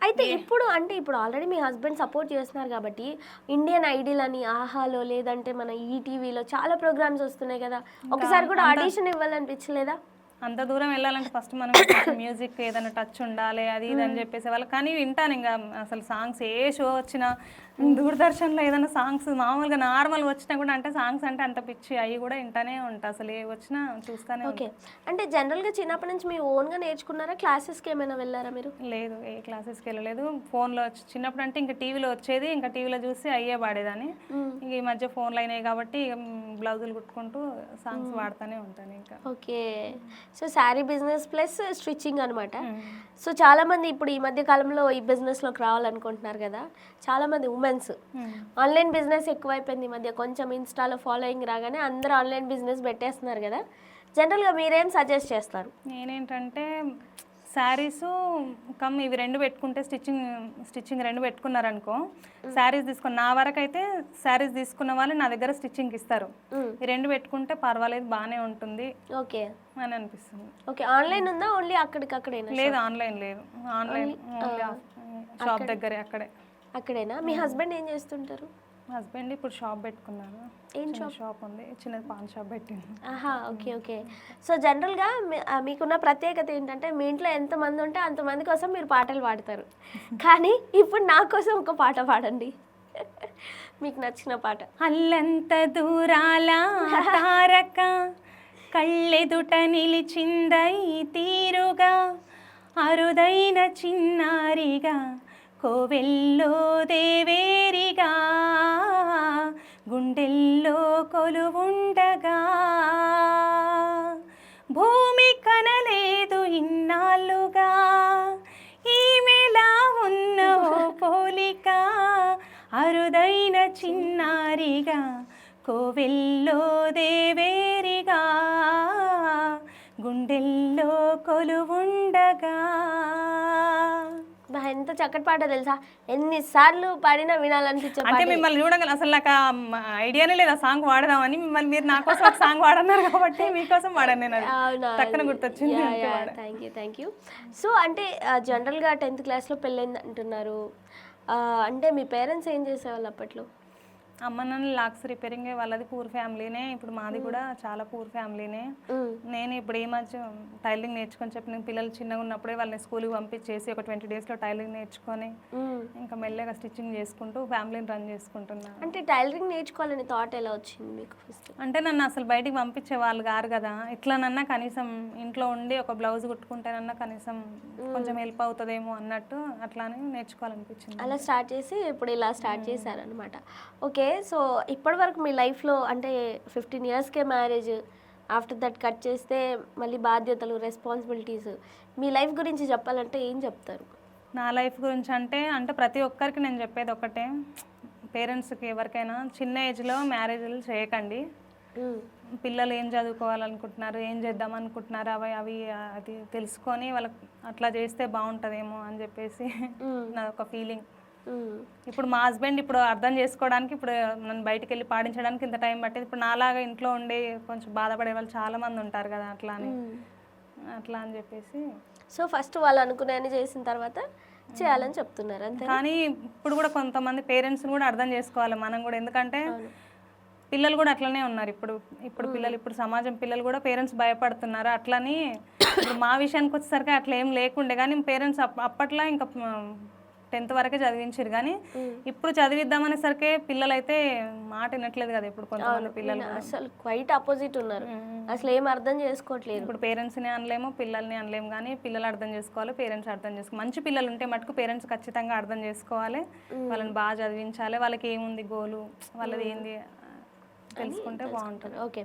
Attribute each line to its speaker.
Speaker 1: అయితే ఇప్పుడు అంటే ఇప్పుడు ఆల్రెడీ మీ హస్బెండ్ సపోర్ట్ చేస్తున్నారు కాబట్టి ఇండియన్ ఐడల్ అని ఆహాలో లేదంటే మన ఈటీవీలో చాలా ప్రోగ్రామ్స్ వస్తున్నాయి కదా, ఒకసారి కూడా ఆడిషన్ ఇవ్వాలనిపించలేదా?
Speaker 2: అంత దూరం వెళ్ళాలంటే ఫస్ట్ మనం మ్యూజిక్ ఏదైనా టచ్ ఉండాలి అది ఇది అని చెప్పేసి వాళ్ళు. కానీ వింటాను ఇంకా అసలు సాంగ్స్ ఏ షో వచ్చినా దూరదర్శన్లో ఏదైనా సాంగ్స్ మామూలుగా నార్మల్ వచ్చినా కూడా అంటే సాంగ్స్ అంటే అంత పిచ్చి అవి కూడా వింటానే ఉంటా. అసలు ఏ వచ్చినా చూస్తానే
Speaker 1: ఓకే. అంటే జనరల్గా చిన్నప్పటి నుంచి మీ ఓన్గా నేర్చుకున్నారా, క్లాసెస్కి ఏమైనా వెళ్ళారా మీరు?
Speaker 2: లేదు, ఏ క్లాసెస్కి వెళ్ళలేదు. ఫోన్లో చిన్నప్పుడు అంటే ఇంకా టీవీలో వచ్చేది, ఇంకా టీవీలో చూసి అయ్యే పాడేదాన్ని. ఇంక ఈ మధ్య ఫోన్లు అయినాయి కాబట్టి బ్లౌజులు కుట్టుకుంటూ సాంగ్స్ పాడుతూనే ఉంటాను ఇంకా.
Speaker 1: Okay. So sari business plus stitching అనమాట. సో చాలామంది ఇప్పుడు ఈ మధ్య కాలంలో ఈ బిజినెస్లోకి రావాలనుకుంటున్నారు కదా, చాలామంది ఉమెన్స్ ఆన్లైన్ బిజినెస్ ఎక్కువైపోయింది ఈ మధ్య. కొంచెం ఇన్స్టాలో ఫాలోయింగ్ రాగానే అందరూ ఆన్లైన్ బిజినెస్ పెట్టేస్తున్నారు కదా, జనరల్గా మీరేం సజెస్ట్ చేస్తారు?
Speaker 2: నేనేంటంటే శారీస్ ఇవి రెండు పెట్టుకుంటే స్టిచ్చింగ్ రెండు పెట్టుకున్నారనుకో, శారీస్ తీసుకుని నా వరకు అయితే శారీస్ తీసుకున్న వాళ్ళు నా దగ్గర స్టిచ్చింగ్కి ఇస్తారు. ఈ రెండు పెట్టుకుంటే పర్వాలేదు, బాగానే ఉంటుంది
Speaker 1: ఓకే
Speaker 2: అని అనిపిస్తుంది.
Speaker 1: ఓకే. ఆన్లైన్ ఉందా ఓన్లీ అక్కడికక్కడేనా?
Speaker 2: లేదు, ఆన్లైన్ లేదు, ఆన్లైన్ షాప్ దగ్గరే
Speaker 1: అక్కడేనా? మీ హస్బెండ్ ఏం చేస్తుంటారు?
Speaker 2: మా హస్బెండ్ ఇప్పుడు షాప్ పెట్టుకున్నారు.
Speaker 1: ఏం
Speaker 2: షాప్ ఉంది, చిన్నది పాన్ షాప్ పెట్టింది.
Speaker 1: ఆహా, ఓకే ఓకే. సో జనరల్గా మీకున్న ప్రత్యేకత ఏంటంటే మీ ఇంట్లో ఎంతమంది ఉంటే అంతమంది కోసం మీరు పాటలు పాడతారు. కానీ ఇప్పుడు నా కోసం ఒక పాట పాడండి, మీకు నచ్చిన పాట.
Speaker 2: అల్లంత దూరాల తారక కళ్ళెదుట నిలిచిందై తీరుగా, అరుదైన చిన్నారిగా కోవెల్లో దేవేరిగా, గుండెల్లో కొలువుండగా, భూమి కనలేదు ఇన్నాళ్ళుగా, ఈమెలా ఉన్న ఓ పోలిక, అరుదైన చిన్నారిగా కోవెల్లో దేవేరిగా, గుండెల్లో కొలువుండగా.
Speaker 1: ఎంత చక్కటి పాట తెలుసా, ఎన్నిసార్లు పాడినా వినాలనిపించే పాట.
Speaker 2: అంటే మిమ్మల్ని చూడగల అసలు నాకు ఐడియానే లేదు ఆ సాంగ్ వాడదామని. మిమ్మల్ని మీరు నా కోసం ఒక సాంగ్ వాడన్నారు కాబట్టి మీకోసం వాడాను నేను. టక్కున గుర్తొచ్చింది.
Speaker 1: Thank you. సో అంటే జనరల్గా 10th క్లాస్లో పెళ్ళైంది అంటున్నారు, అంటే మీ పేరెంట్స్ ఏం చేసేవాళ్ళు అప్పట్లో?
Speaker 2: అమ్మ నాన్న లాక్స్ రిపేరింగ్, వాళ్ళది పూర్ ఫ్యామిలీనే. ఇప్పుడు మాది కూడా చాలా పూర్ ఫ్యామిలీనే. నేను ఇప్పుడు ఈ మధ్య టైలరింగ్ నేర్చుకొని చెప్పిన పిల్లలు చిన్నగా ఉన్నప్పుడే వాళ్ళని స్కూల్కి పంపించేసి ఒక 20 డేస్లో టైలరింగ్ నేర్చుకొని ఇంకా మెల్లగా స్టిచ్చింగ్ చేసుకుంటూ ఫ్యామిలీని రన్ చేసుకుంటున్నాను.
Speaker 1: అంటే టైలరింగ్ నేర్చుకోవాలని థాట్ ఎలా వచ్చింది మీకు ఫస్ట్?
Speaker 2: అంటే నన్ను అసలు బయటికి పంపించే వాళ్ళు కారు కదా, ఇట్లానన్నా కనీసం ఇంట్లో ఉండి ఒక బ్లౌజ్ కుట్టుకుంటేనన్నా కనీసం కొంచెం హెల్ప్ అవుతుందేమో అన్నట్టు అట్లానే నేర్చుకోవాలనిపించింది.
Speaker 1: అలా స్టార్ట్ చేసి ఇప్పుడు ఇలా స్టార్ట్ చేశారనమాట. ఓకే. సో ఇప్పటి వరకు మీ లైఫ్లో అంటే 15 ఇయర్స్కే మ్యారేజ్, ఆఫ్టర్ దట్ కట్ చేస్తే మళ్ళీ బాధ్యతలు, రెస్పాన్సిబిలిటీస్, మీ లైఫ్ గురించి చెప్పాలంటే ఏం చెప్తారు?
Speaker 2: నా లైఫ్ గురించి అంటే ప్రతి ఒక్కరికి నేను చెప్పేది ఒకటే, పేరెంట్స్కి ఎవరికైనా చిన్న ఏజ్లో మ్యారేజ్లు చేయకండి. పిల్లలు ఏం చదువుకోవాలనుకుంటున్నారు, ఏం చేద్దాం అనుకుంటున్నారు, అవి అది తెలుసుకొని వాళ్ళకి అట్లా చేస్తే బాగుంటుందేమో అని చెప్పేసి నా ఒక ఫీలింగ్. ఇప్పుడు మా హస్బెండ్ ఇప్పుడు అర్థం చేసుకోవడానికి, ఇప్పుడు నన్ను బయటికి వెళ్ళి పాడించడానికి ఇంత టైం పట్టేది. ఇప్పుడు నాలాగా ఇంట్లో ఉండి కొంచెం బాధపడే వాళ్ళు చాలా మంది ఉంటారు కదా, అట్లా అని చెప్పేసి.
Speaker 1: సో ఫస్ట్ వాళ్ళు అనుకునే చేసిన తర్వాత చేయాలని చెప్తున్నారు అంతే.
Speaker 2: కానీ ఇప్పుడు కూడా కొంతమంది పేరెంట్స్ని కూడా అర్థం చేసుకోవాలి మనం కూడా, ఎందుకంటే పిల్లలు కూడా అట్లనే ఉన్నారు. ఇప్పుడు పిల్లలు, ఇప్పుడు సమాజం పిల్లలు కూడా పేరెంట్స్ భయపడుతున్నారు. అట్లని ఇప్పుడు మా విషయానికి వచ్చేసరికి అట్లా ఏం లేకుండే, కానీ పేరెంట్స్ అప్పట్లో ఇంకా 10th వరకే చదివించారు. కానీ ఇప్పుడు చదివిద్దామనేసరికి పిల్లలు అయితే మాట వినట్లేదు కదా. ఇప్పుడు కొంతమంది పిల్లలు
Speaker 1: అసలు క్వైట్ ఆపోజిట్ ఉన్నారు, అసలు ఏం అర్థం చేసుకోవట్లేదు.
Speaker 2: ఇప్పుడు పేరెంట్స్ని అనలేము, పిల్లల్ని అనలేము, కానీ పిల్లలు అర్థం చేసుకోవాలి, పేరెంట్స్ అర్థం చేసుకోవాలి. మంచి పిల్లలు ఉంటే మటుకు పేరెంట్స్ ఖచ్చితంగా అర్థం చేసుకోవాలి, వాళ్ళని బాగా చదివించాలి, వాళ్ళకి ఏముంది గోలు, వాళ్ళది ఏంది తెలుసుకుంటే బాగుంటుంది.
Speaker 1: ఓకే.